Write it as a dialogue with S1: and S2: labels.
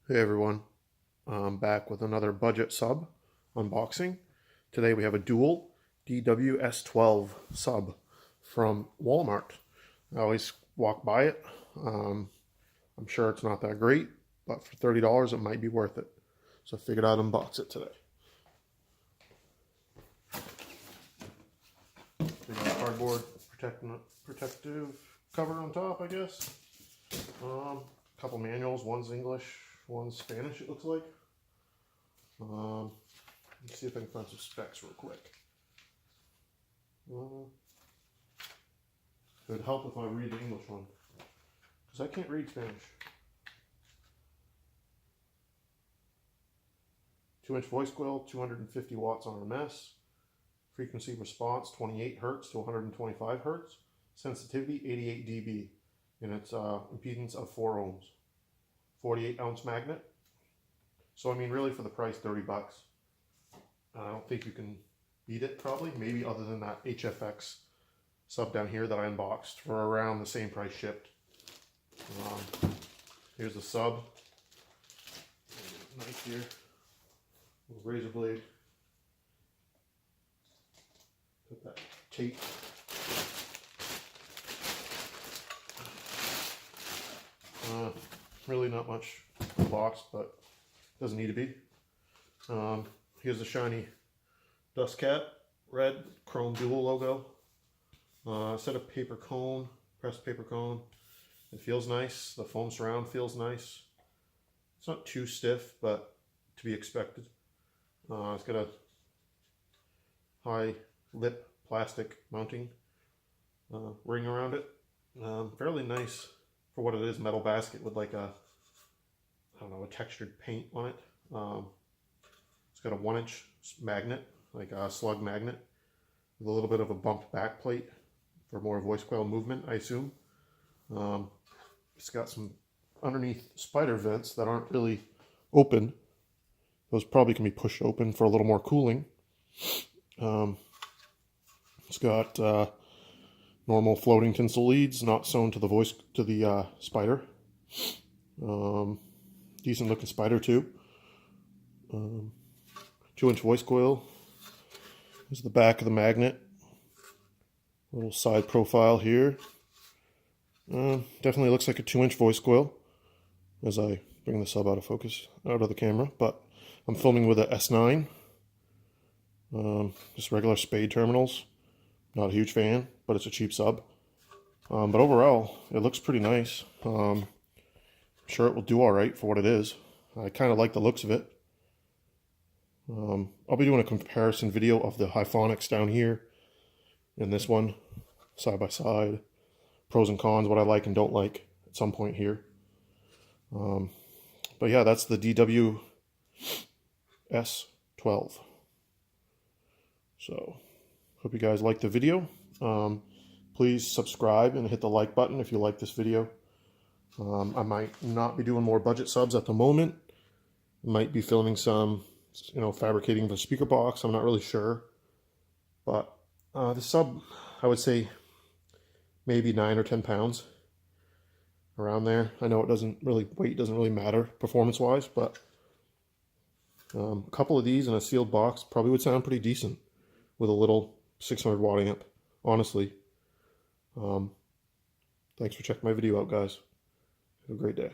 S1: Hey everyone, I'm back with another budget sub unboxing. Today we have a dual DWS12 sub from Walmart. I always walk by it. I'm sure it's not that great, but for $30 it might be worth it. So I figured I'd unbox it today. We got a cardboard protective cover on top, I guess. A couple manuals, one's English, one's Spanish, it looks like. Let's see if I can find some specs real quick. It would help if I read the English one, because I can't read Spanish. 2-inch voice coil, 250 watts RMS. Frequency response 28 Hertz to 125 Hertz. Sensitivity 88 dB. And it's impedance of 4 ohms. 48-ounce magnet. So I mean, really for the price, 30 bucks. I don't think you can beat it probably. Maybe other than that HFX sub down here that I unboxed for around the same price shipped. Here's the sub. Knife here. Little razor blade. Put that tape. Really not much in the box, but doesn't need to be. Here's the shiny dust cap, red chrome dual logo. Set of paper cone, pressed paper cone. It feels nice. The foam surround feels nice. It's not too stiff, but to be expected. It's got a high lip plastic mounting ring around it. Fairly nice for what it is, metal basket with like a, I don't know, a textured paint on it. It's got a 1-inch magnet, like a slug magnet, with a little bit of a bumped back plate for more voice coil movement, I assume. It's got some underneath spider vents that aren't really open. Those probably can be pushed open for a little more cooling. It's got normal floating tinsel leads, not sewn to the spider. Decent looking spider too. 2-inch voice coil. This is the back of the magnet. Little side profile here. Definitely looks like a 2-inch voice coil as I bring the sub out of focus, out of the camera, but I'm filming with a S9. Just regular spade terminals. Not a huge fan, but it's a cheap sub. But overall, it looks pretty nice. I'm sure it will do all right for what it is. I kind of like the looks of it. I'll be doing a comparison video of the Hyphonics down here and this one, side by side. Pros and cons, what I like and don't like at some point here. But yeah, that's the DWS12. So, hope you guys liked the video. Please subscribe and hit the like button if you like this video. I might not be doing more budget subs at the moment. I might be filming some, fabricating the speaker box. I'm not really sure. But the sub, I would say maybe 9 or 10 pounds. Around there. I know weight doesn't really matter performance-wise, but a couple of these in a sealed box probably would sound pretty decent with a little 600 watt amp, honestly. Thanks for checking my video out, guys. Have a great day.